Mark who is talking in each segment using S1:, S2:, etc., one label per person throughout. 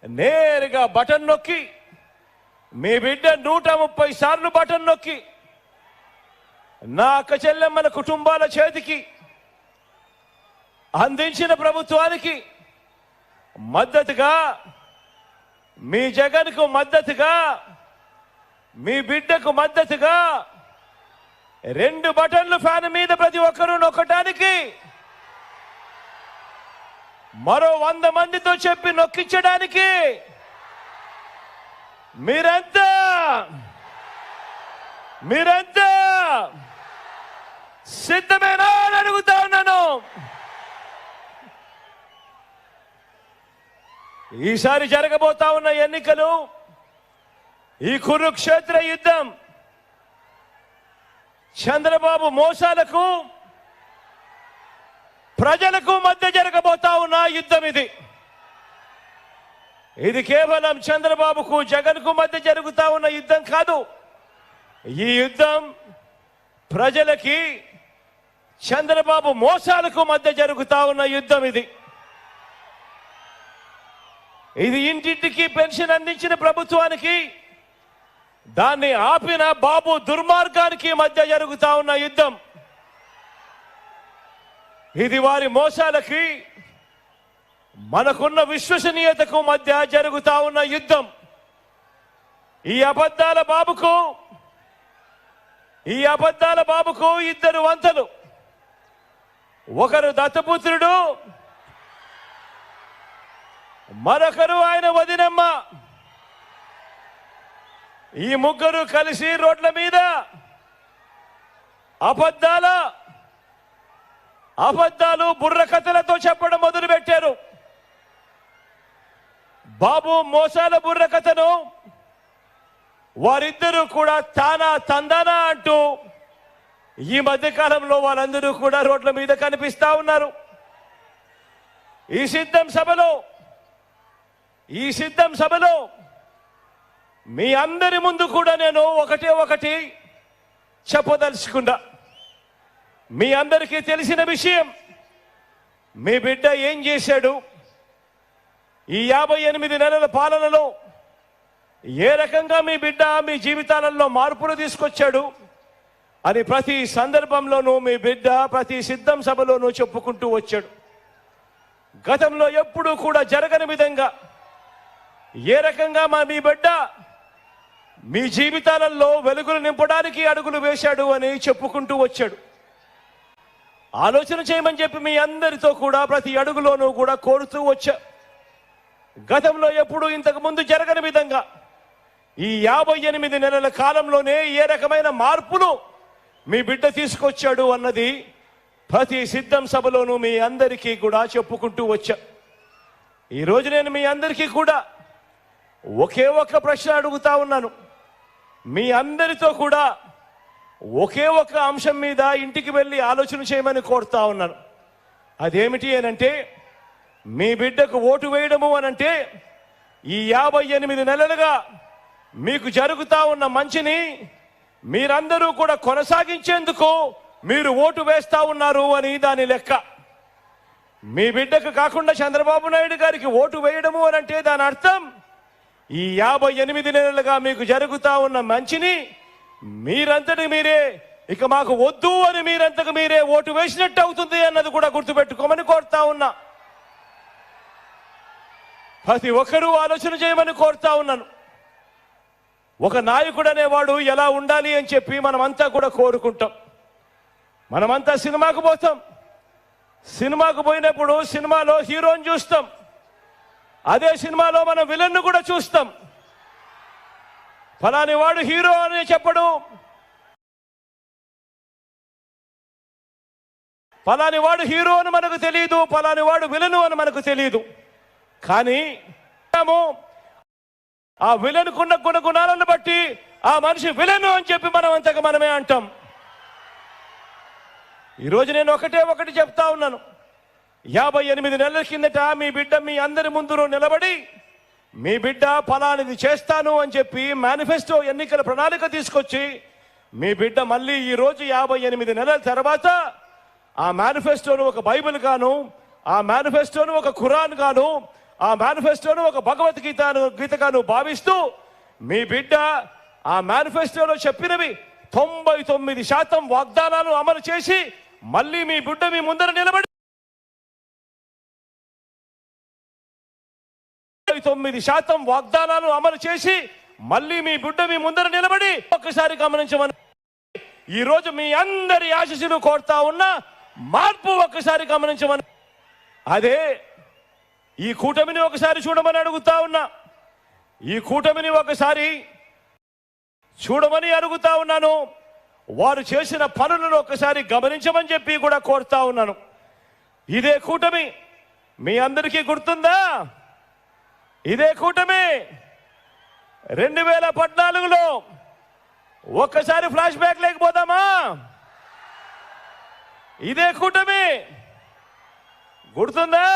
S1: నేరుగా బటన్ నొక్కి మీ బిడ్డ 130 సార్లు బటన్ నొక్కి నా అక్క చెల్లెమ్మల కుటుంబాల చేతికి అందించిన ప్రభుత్వానికి మద్దతుగా, మీ జగన్కు మద్దతుగా, మీ బిడ్డకు మద్దతుగా 2 బటన్లు ఫ్యాన్ మీద ప్రతి ఒక్కరూ నొక్కటానికి, మరో 100 మందితో చెప్పి నొక్కించడానికి మీరంతా సిద్ధమేనా అని అడుగుతా ఉన్నాను. ఈసారి జరగబోతా ఉన్న ఎన్నికలు, ఈ కురుక్షేత్ర యుద్ధం చంద్రబాబు మోసాలకు ప్రజలకు మధ్య జరగబోతా ఉన్న యుద్ధం ఇది కేవలం చంద్రబాబుకు జగన్కు మధ్య జరుగుతా ఉన్న యుద్ధం కాదు. ఈ యుద్ధం ప్రజలకి చంద్రబాబు మోసాలకు మధ్య జరుగుతా ఉన్న యుద్ధం ఇది ఇంటింటికి పెన్షన్ అందించిన ప్రభుత్వానికి, దాన్ని ఆపిన బాబు దుర్మార్గానికి మధ్య జరుగుతా ఉన్న యుద్ధం. ఇది వారి మోసాలకి మనకున్న విశ్వసనీయతకు మధ్య జరుగుతా ఉన్న యుద్ధం. ఈ అబద్ధాల బాబుకు 2 వంతలు. ఒకరు దత్తపుత్రుడు, మరొకరు ఆయన వదినమ్మ. ఈ ముగ్గురు కలిసి రోడ్ల మీద అబద్ధాలు బుర్రకథలతో చెప్పడం మొదలుపెట్టారు. బాబు మోసాల బుర్రకథను వారిద్దరూ కూడా తానా తందానా అంటూ ఈ మధ్య కాలంలో వాళ్ళందరూ కూడా రోడ్ల మీద కనిపిస్తా ఉన్నారు. ఈ సిద్ధం సభలో మీ అందరి ముందు కూడా నేను ఒకటి చెప్పదలుచుకున్నా. మీ అందరికీ తెలిసిన విషయం, మీ బిడ్డ ఏం చేశాడు, ఈ 58 నెలల పాలనలో ఏ రకంగా మీ బిడ్డ మీ జీవితాలలో మార్పులు తీసుకొచ్చాడు అని ప్రతి సందర్భంలోనూ మీ బిడ్డ ప్రతి సిద్ధం సభలోనూ చెప్పుకుంటూ వచ్చాడు. గతంలో ఎప్పుడూ కూడా జరగని విధంగా ఏ రకంగా మీ బిడ్డ మీ జీవితాలలో వెలుగులు నింపడానికి అడుగులు వేశాడు అని చెప్పుకుంటూ వచ్చాడు. ఆలోచన చేయమని చెప్పి మీ అందరితో కూడా ప్రతి అడుగులోనూ కూడా కోరుతూ వచ్చా. గతంలో ఎప్పుడు ఇంతకు ముందు జరగని విధంగా ఈ 58 నెలల కాలంలోనే ఏ రకమైన మార్పులు మీ బిడ్డ తీసుకొచ్చాడు అన్నది ప్రతి సిద్ధం సభలోనూ మీ అందరికీ కూడా చెప్పుకుంటూ వచ్చా. ఈరోజు నేను మీ అందరికీ కూడా ఒకే ఒక్క ప్రశ్న అడుగుతా ఉన్నాను. మీ అందరితో కూడా ఒకే ఒక్క అంశం మీద ఇంటికి వెళ్ళి ఆలోచన చేయమని కోరుతా ఉన్నాను. అదేమిటి అనంటే, మీ బిడ్డకు ఓటు వేయడము అనంటే ఈ 58 నెలలుగా మీకు జరుగుతా ఉన్న మంచిని మీరందరూ కూడా కొనసాగించేందుకు మీరు ఓటు వేస్తా ఉన్నారు అని దాని లెక్క. మీ బిడ్డకు కాకుండా చంద్రబాబు నాయుడు గారికి ఓటు వేయడము అనంటే దాని అర్థం ఈ 58 నెలలుగా మీకు జరుగుతా ఉన్న మంచిని మీరంతటి మీరే ఇక మాకు వద్దు అని మీరంతకు మీరే ఓటు వేసినట్టు అవుతుంది అన్నది కూడా గుర్తుపెట్టుకోమని కోరుతా ఉన్నా. ప్రతి ఒక్కరూ ఆలోచన చేయమని కోరుతా ఉన్నాను. ఒక నాయకుడు అనేవాడు ఎలా ఉండాలి అని చెప్పి మనమంతా కూడా కోరుకుంటాం. మనమంతా సినిమాకు పోతాం. సినిమాకు పోయినప్పుడు సినిమాలో హీరోని చూస్తాం. అదే సినిమాలో మనం విలన్ను కూడా చూస్తాం. ఫలాని వాడు హీరో అని చెప్పడు, ఫలాని వాడు హీరో అని మనకు తెలియదు, ఫలాని వాడు విలను అని మనకు తెలియదు. కానీ ఆ విలనుకున్న గుణాలను బట్టి ఆ మనిషి విలను అని చెప్పి మనం అంతగా మనమే అంటాం. ఈరోజు నేను ఒకటి చెప్తా ఉన్నాను. 58 నెలల కిందట మీ బిడ్డ మీ అందరి ముందు నిలబడి మీ బిడ్డ ఫలానిది చేస్తాను అని చెప్పి మేనిఫెస్టో ఎన్నికల ప్రణాళిక తీసుకొచ్చి మీ బిడ్డ మళ్ళీ ఈ రోజు 58 నెలల తర్వాత ఆ మేనిఫెస్టోను ఒక బైబిల్ గాను, ఆ మేనిఫెస్టోను ఒక ఖురాన్ గాను, ఆ మేనిఫెస్టోను ఒక భగవద్గీతగా నువ్వు భావిస్తూ మీ బిడ్డ ఆ మేనిఫెస్టోలో చెప్పినవి 99% వాగ్దానాలు అమలు చేసి మళ్ళీ మీ బిడ్డ మీ ముందర నిలబడి 99% వాగ్దానాలు అమలు చేసి మళ్ళీ మీ బిడ్డ మీ ముందర నిలబడి ఒక్కసారి గమనించమని ఈ రోజు మీ అందరి ఆశీస్సులు కోరుతా ఉన్న మార్పు ఒక్కసారి గమనించమని, అదే ఈ కూటమిని ఒకసారి చూడమని అడుగుతా ఉన్నా. ఈ కూటమిని ఒకసారి చూడమని అడుగుతా ఉన్నాను. వారు చేసిన పనులను ఒకసారి గమనించమని చెప్పి కూడా కోరుతా ఉన్నాను. ఇదే కూటమి మీ అందరికీ గుర్తుందా? ఇదే కూటమి 2014లో ఒక్కసారి ఫ్లాష్ బ్యాక్ లేకపోదామా? ఇదే కూటమి గుర్తుందా?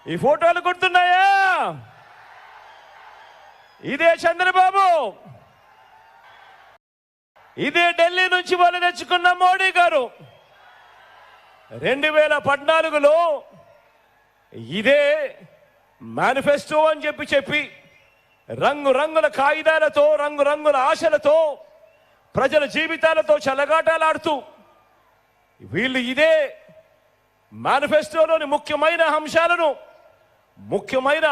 S1: ఈ ఫోటోలు గుర్తున్నాయా? ఇదే చంద్రబాబు, ఇదే ఢిల్లీ నుంచి వాళ్ళు తెచ్చుకున్న మోడీ గారు 2014లో ఇదే మేనిఫెస్టో అని చెప్పి రంగురంగుల కాగితాలతో రంగురంగుల ఆశలతో ప్రజల జీవితాలతో చెలగాటాలాడుతూ వీళ్ళు ఇదే మేనిఫెస్టోలోని ముఖ్యమైన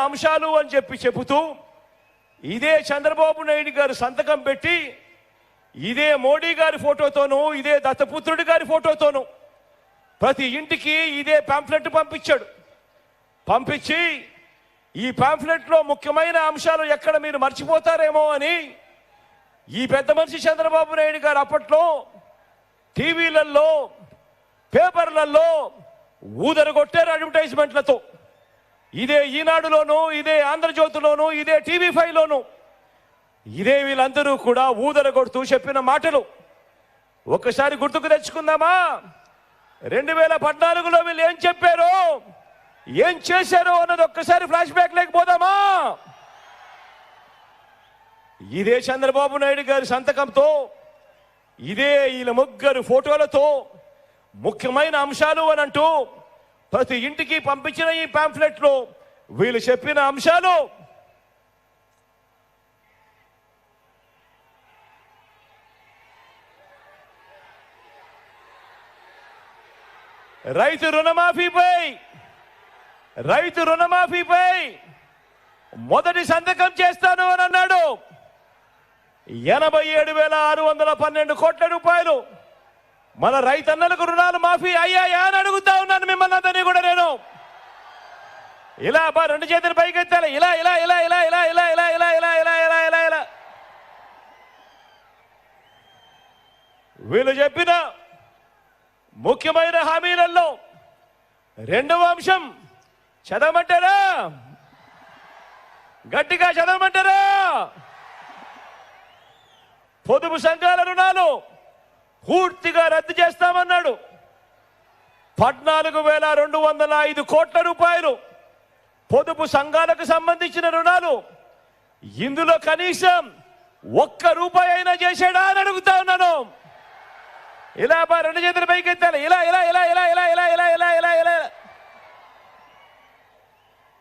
S1: అంశాలు అని చెబుతూ ఇదే చంద్రబాబు నాయుడు గారు సంతకం పెట్టి ఇదే మోడీ గారి ఫోటోతోనూ ఇదే దత్తపుత్రుడి గారి ఫోటోతోనూ ప్రతి ఇంటికి ఇదే పాంఫ్లెట్ పంపించి ఈ పాంఫ్లెట్లో ముఖ్యమైన అంశాలు ఎక్కడ మీరు మర్చిపోతారేమో అని ఈ పెద్ద మనిషి చంద్రబాబు నాయుడు గారు అప్పట్లో టీవీలలో పేపర్లలో ఊదరగొట్టారు అడ్వర్టైజ్మెంట్లతో. ఇదే ఈనాడులోను, ఇదే ఆంధ్రజ్యోతిలోను, ఇదే TV5లోను ఇదే వీళ్ళందరూ కూడా ఊదరగొడుతూ చెప్పిన మాటలు ఒక్కసారి గుర్తుకు తెచ్చుకుందామా? 2014లో వీళ్ళు ఏం చెప్పారో ఏం చేశారో అన్నది ఒక్కసారి ఫ్లాష్ బ్యాక్ లేకపోదామా? ఇదే చంద్రబాబు నాయుడు గారి సంతకంతో ఇదే వీళ్ళ ముగ్గురు ఫోటోలతో ముఖ్యమైన అంశాలు అని అంటూ ప్రతి ఇంటికి పంపించిన ఈ పాంఫ్లెట్ లో వీళ్ళు చెప్పిన అంశాలు రైతు రుణమాఫీపై మొదటి సంతకం చేస్తాను అని అన్నాడు. 87,612 కోట్ల రూపాయలు మన రైతన్నలకు రుణాలు మాఫీ అయ్యాయా అని అడుగుతా ఉన్నాను మిమ్మల్ని అందరినీ కూడా. నేను ఇలా రెండు చేతులు పైకెత్తాలి, ఇలా ఇలా ఇలా ఇలా ఇలా ఇలా ఇలా ఇలా ఇలా ఇలా ఇలా ఇలా ఇలా వీళ్ళు చెప్పిన ముఖ్యమైన హామీలలో రెండవ అంశం చదవమంటారా? గట్టిగా చదవమంటారా? పొదుపు సంఘాల రుణాలు పూర్తిగా రద్దు చేస్తామన్నాడు. 14,205 కోట్ల రూపాయలు పొదుపు సంఘాలకు సంబంధించిన రుణాలు. ఇందులో కనీసం ₹1 అయినా చేశాడా అని అడుగుతా ఉన్నాను. ఇలా రెండు చేతుల పైకి ఎత్తాలి, ఇలా ఇలా ఇలా ఇలా ఇలా ఇలా ఇలా ఇలా ఇలా ఇలా